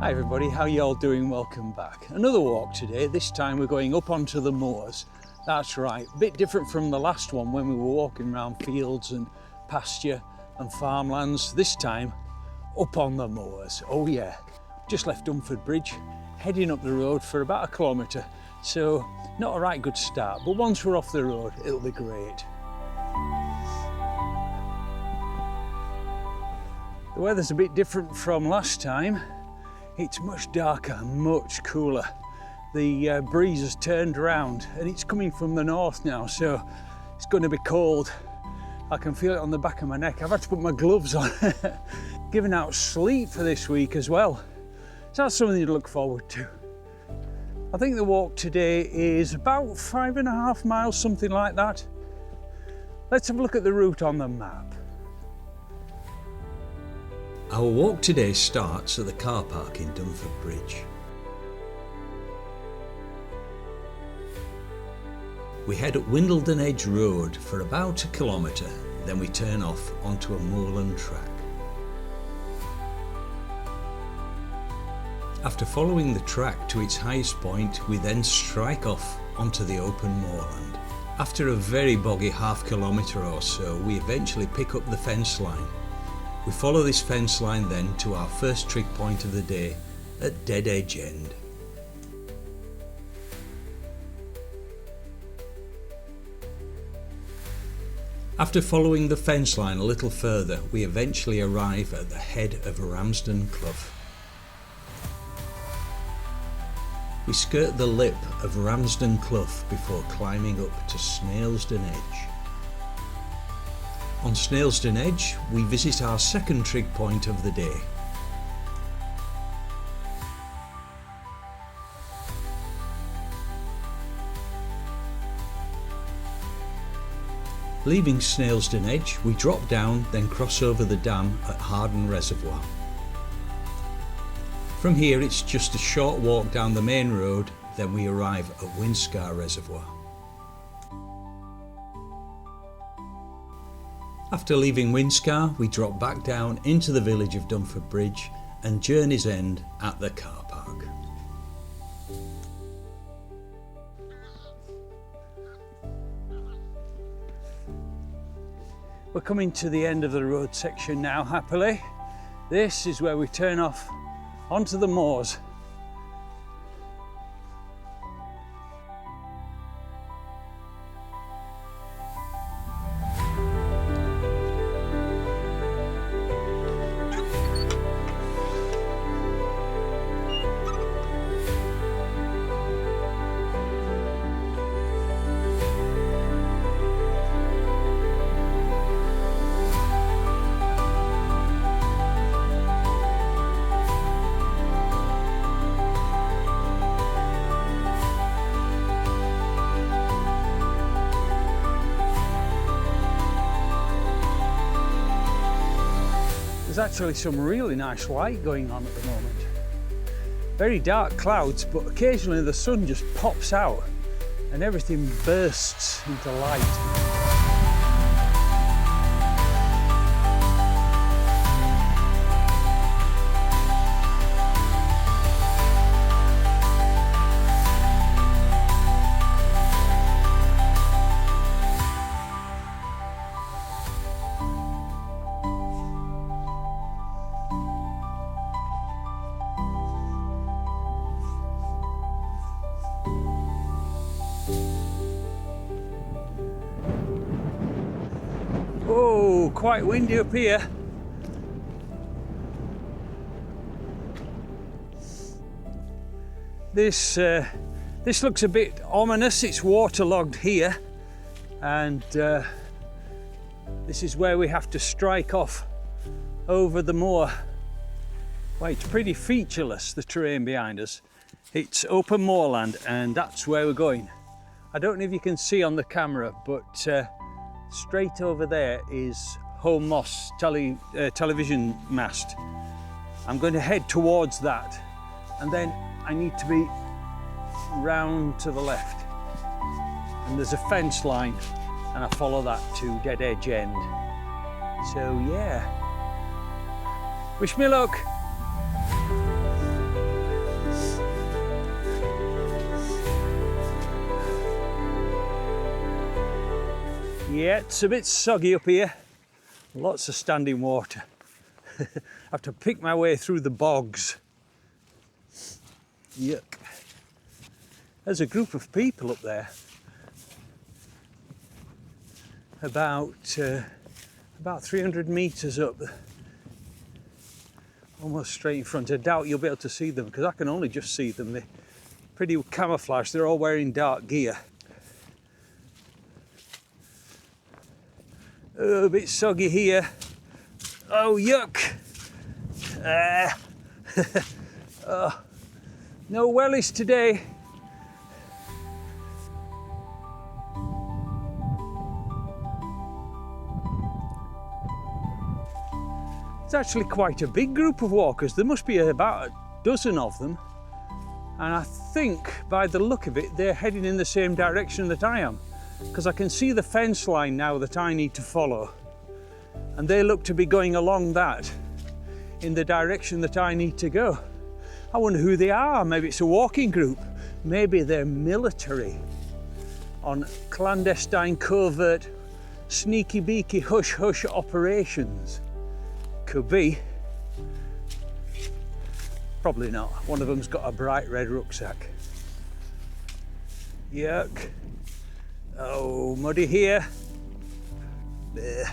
Hi everybody, how you all doing? Welcome back. Another walk today. This time we're going up onto the moors. That's right, a bit different from the last one when we were walking around fields and pasture and farmlands. This time up on the moors. Oh yeah, just left Dunford Bridge, heading up the road for about 1 kilometre. So not a right good start, but once we're off the road, it'll be great. The weather's a bit different from last time. It's much darker, much cooler. The breeze has turned around and it's coming from the north now, so it's going to be cold. I can feel it on the back of my neck. I've had to put my gloves on. Giving out sleep for this week as well. So that's something to look forward to. I think the walk today is about 5.5 miles, something like that. Let's have a look at the route on the map. Our walk today starts at the car park in Dunford Bridge. We head up Windledon Edge Road for about 1 kilometre, then we turn off onto a moorland track. After following the track to its highest point, we then strike off onto the open moorland. After a very boggy ½ kilometre or so, we eventually pick up the fence line. We follow this fence line then to our first trig point of the day at Dead Edge End. After following the fence line a little further, we eventually arrive at the head of Ramsden Clough. We skirt the lip of Ramsden Clough before climbing up to Snailsden Edge. On Snailsden Edge, we visit our second trig point of the day. Leaving Snailsden Edge, we drop down, then cross over the dam at Harden Reservoir. From here, it's just a short walk down the main road, then we arrive at Winscar Reservoir. After leaving Winscar, we drop back down into the village of Dunford Bridge and journey's end at the car park. We're coming to the end of the road section now, happily. This is where we turn off onto the moors. There's actually some really nice light going on at the moment. Very dark clouds, but occasionally the sun just pops out and everything bursts into light. Oh, quite windy up here. This looks a bit ominous. It's waterlogged here, and this is where we have to strike off over the moor. Well, it's pretty featureless, the terrain behind us. It's open moorland, and that's where we're going. I don't know if you can see on the camera, but straight over there is Home Moss television mast. I'm going to head towards that, and then I need to be round to the left. And there's a fence line, and I follow that to Dead Edge End. So yeah, wish me luck. Yeah, it's a bit soggy up here. Lots of standing water. I have to pick my way through the bogs. Yuck. There's a group of people up there. About 300 metres up. Almost straight in front. I doubt you'll be able to see them because I can only just see them. They're pretty camouflaged. They're all wearing dark gear. Oh, a bit soggy here. Oh, yuck. Oh, no wellies today. It's actually quite a big group of walkers. There must be about a dozen of them. And I think by the look of it, they're heading in the same direction that I am, because I can see the fence line now that I need to follow. And they look to be going along that in the direction that I need to go. I wonder who they are. Maybe it's a walking group. Maybe they're military on clandestine, covert, sneaky beaky, hush hush operations. Could be. Probably not. One of them's got a bright red rucksack. Yuck. Oh, muddy here. There.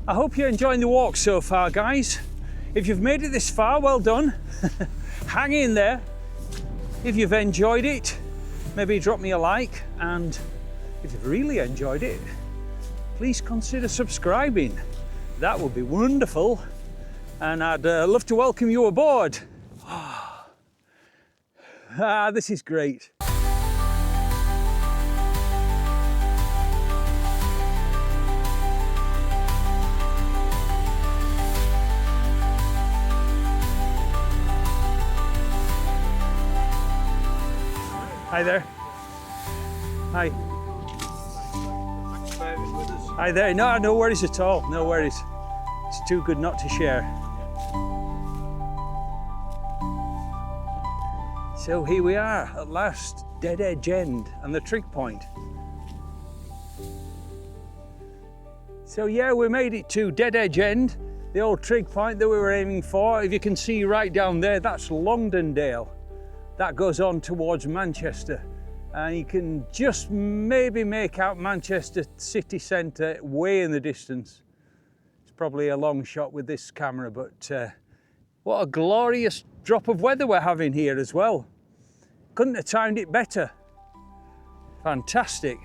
I hope you're enjoying the walk so far, guys. If you've made it this far, well done. Hang in there. If you've enjoyed it, maybe drop me a like, and if you've really enjoyed it, please consider subscribing. That would be wonderful, and I'd love to welcome you aboard. This is great. Hi there. Hi. Hi there. No worries at all. No worries. It's too good not to share. So here we are at last, Dead Edge End and the Trig point. So yeah, we made it to Dead Edge End, the old Trig point that we were aiming for. If you can see right down there, that's Longdendale. That goes on towards Manchester. And you can just maybe make out Manchester city centre way in the distance. It's probably a long shot with this camera, but what a glorious drop of weather we're having here as well. Couldn't have timed it better. Fantastic.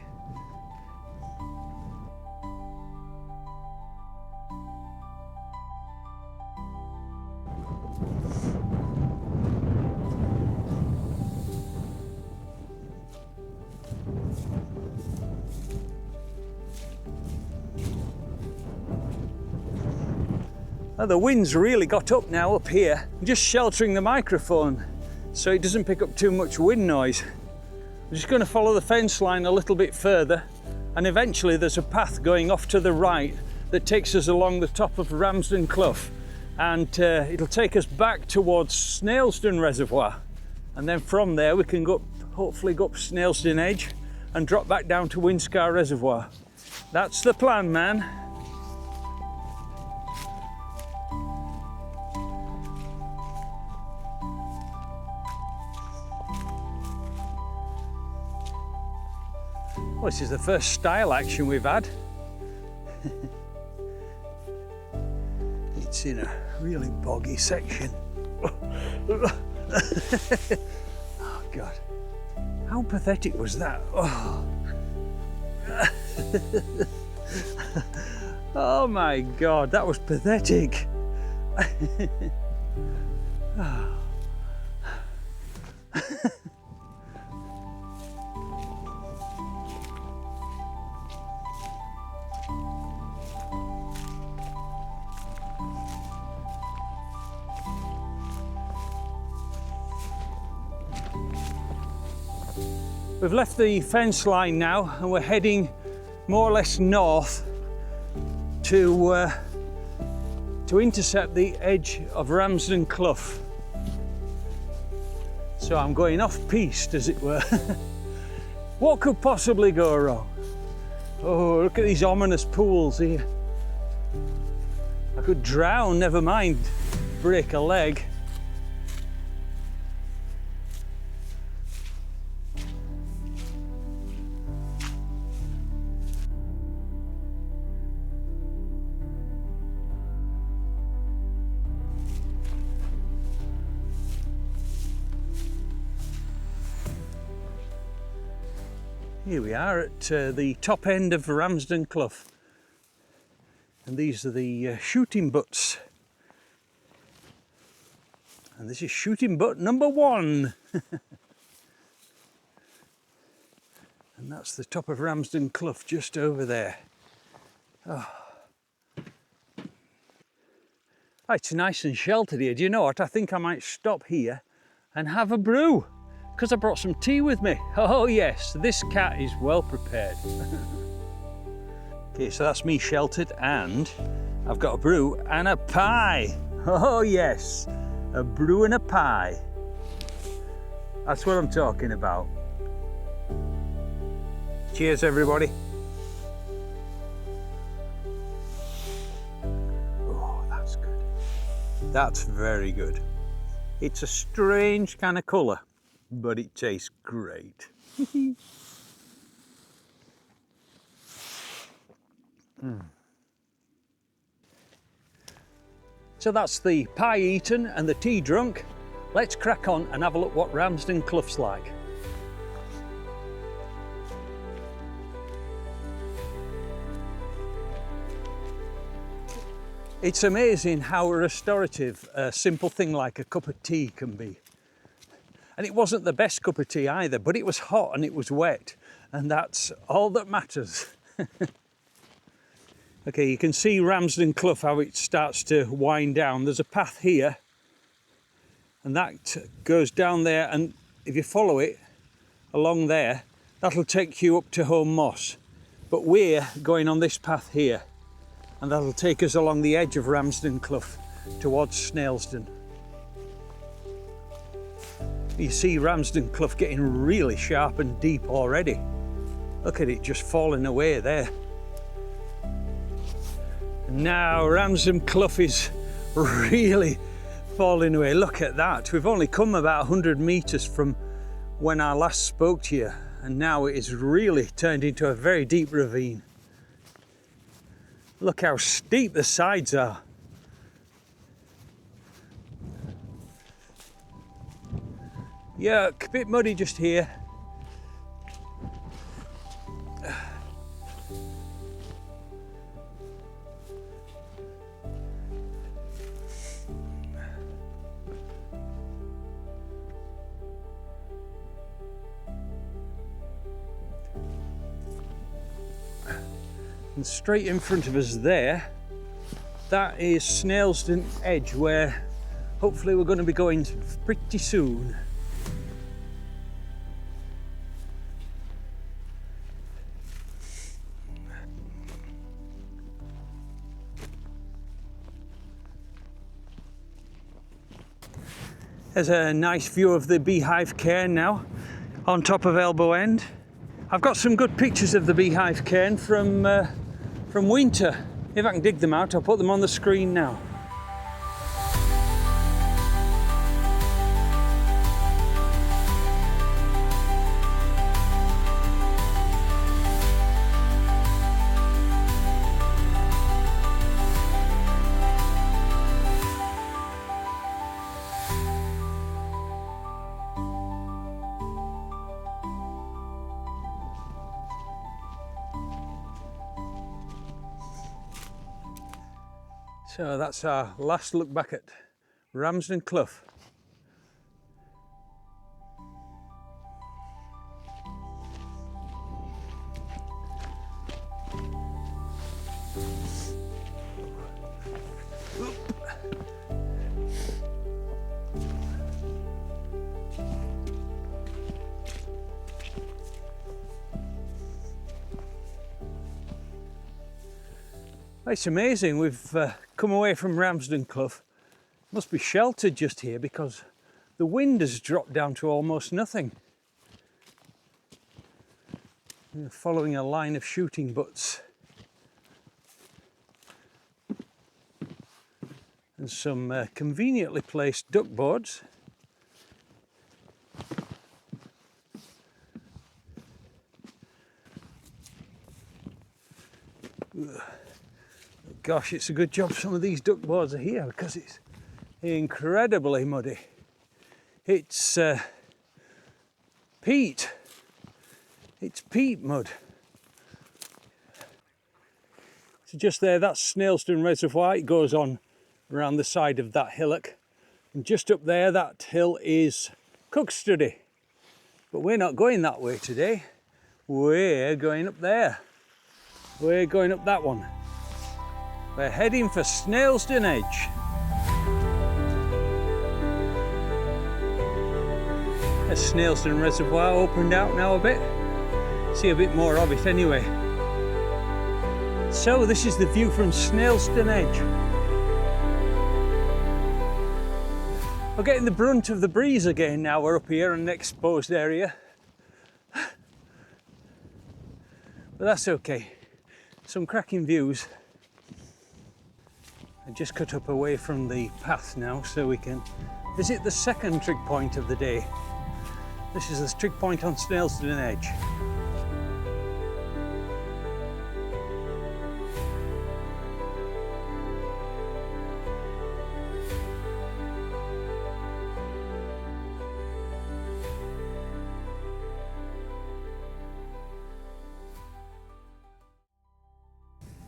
Oh, the wind's really got up now up here. I'm just sheltering the microphone so it doesn't pick up too much wind noise. I'm just going to follow the fence line a little bit further, and eventually there's a path going off to the right that takes us along the top of Ramsden Clough, and it'll take us back towards Snailsden Reservoir, and then from there we can go hopefully go up Snailsden Edge and drop back down to Winscar Reservoir. That's the plan, man. Well, this is the first style action we've had. It's in a really boggy section. Oh God, how pathetic was that? Oh, oh my God, that was pathetic. We've left the fence line now and we're heading more or less north to intercept the edge of Ramsden Clough. So I'm going off piste, as it were. What could possibly go wrong? Oh, look at these ominous pools here. I could drown, never mind break a leg. Here we are at the top end of Ramsden Clough, and these are the shooting butts, and this is shooting butt number 1. And that's the top of Ramsden Clough just over there. Oh. Oh, it's nice and sheltered here. Do you know what? I think I might stop here and have a brew, because I brought some tea with me. Oh yes, this cat is well prepared. Okay, so that's me sheltered, and I've got a brew and a pie. Oh yes, a brew and a pie. That's what I'm talking about. Cheers, everybody. Oh, that's good. That's very good. It's a strange kind of colour, but it tastes great. So that's the pie eaten and the tea drunk. Let's crack on and have a look what Ramsden Clough's like. It's amazing how restorative a simple thing like a cup of tea can be. And it wasn't the best cup of tea either, but it was hot and it was wet, and that's all that matters. Okay, you can see Ramsden Clough, how it starts to wind down. There's a path here, and that goes down there, and if you follow it along there, that'll take you up to Home Moss. But we're going on this path here, and that'll take us along the edge of Ramsden Clough towards Snailsden. You see Ramsden Clough getting really sharp and deep already. Look at it just falling away there. Now Ramsden Clough is really falling away. Look at that. We've only come about 100 metres from when I last spoke to you, and now it is really turned into a very deep ravine. Look how steep the sides are. Yuck, a bit muddy just here. And straight in front of us there, that is Snailsden Edge, where hopefully we're going to be going pretty soon. There's a nice view of the beehive cairn now on top of Elbow End. I've got some good pictures of the beehive cairn from winter. If I can dig them out, I'll put them on the screen now. So that's our last look back at Ramsden Clough. It's amazing, we've come away from Ramsden Clough. Must be sheltered just here because the wind has dropped down to almost nothing. We're following a line of shooting butts and some conveniently placed duck boards. Gosh, it's a good job some of these duck boards are here because it's incredibly muddy. It's peat. It's peat mud. So just there, that's Snailsden Reservoir. It goes on around the side of that hillock. And just up there, that hill is Cookstudy. But we're not going that way today. We're going up there. We're going up that one. We're heading for Snailsden Edge. A Snailsden Reservoir opened out now a bit. See a bit more of it anyway. So this is the view from Snailsden Edge. We're getting the brunt of the breeze again now we're up here in an exposed area. But that's okay. Some cracking views. I just cut up away from the path now so we can visit the second trig point of the day. This is the trig point on Snailsden Edge.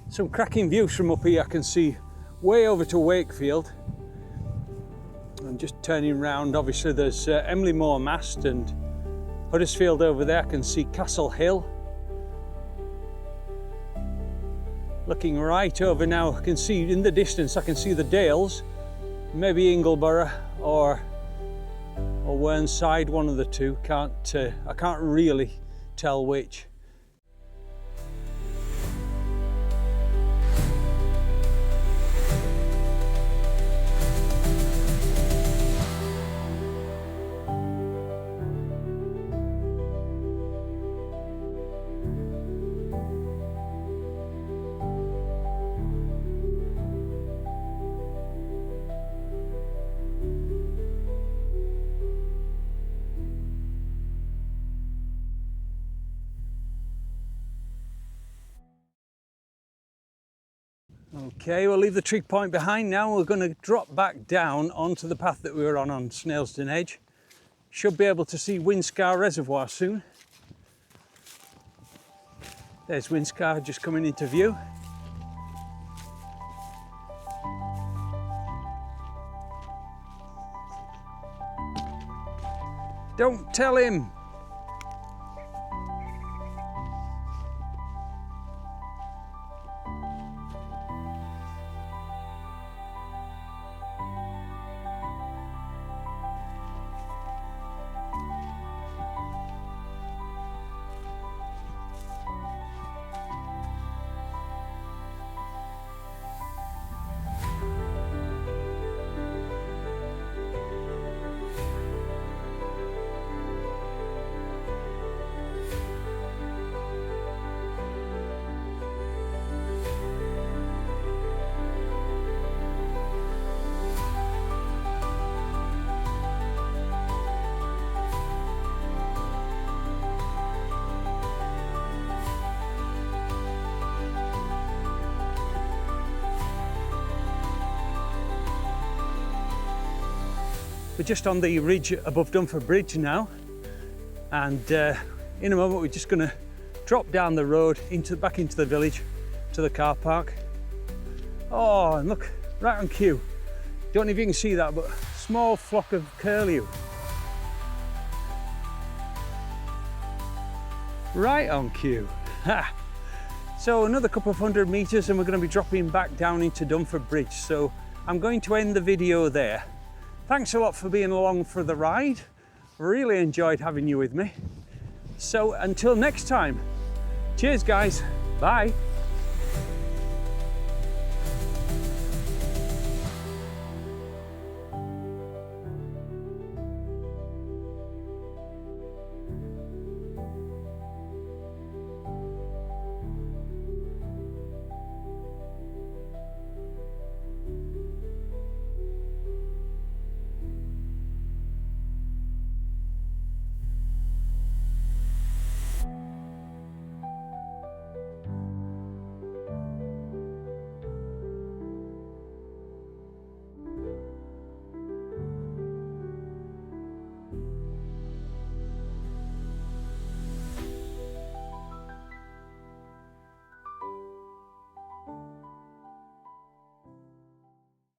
Some cracking views from up here. I can see way over to Wakefield. I'm just turning round. Obviously there's Emily Moor Mast and Huddersfield over there. I can see Castle Hill. Looking right over now, I can see in the distance, I can see the Dales, maybe Ingleborough or Whernside, one of the two. I can't really tell which. Okay, we'll leave the trig point behind now. We're going to drop back down onto the path that we were on Snailsden Edge. Should be able to see Windscar Reservoir soon. There's Windscar just coming into view. Don't tell him! We're just on the ridge above Dunford Bridge now, and in a moment we're just going to drop down the road back into the village to the car park. Oh, and look, right on cue. Don't know if you can see that, but a small flock of curlew. Right on cue. Ha! So another couple of 100 metres and we're going to be dropping back down into Dunford Bridge. So I'm going to end the video there. Thanks a lot for being along for the ride. Really enjoyed having you with me. So until next time, cheers guys, bye.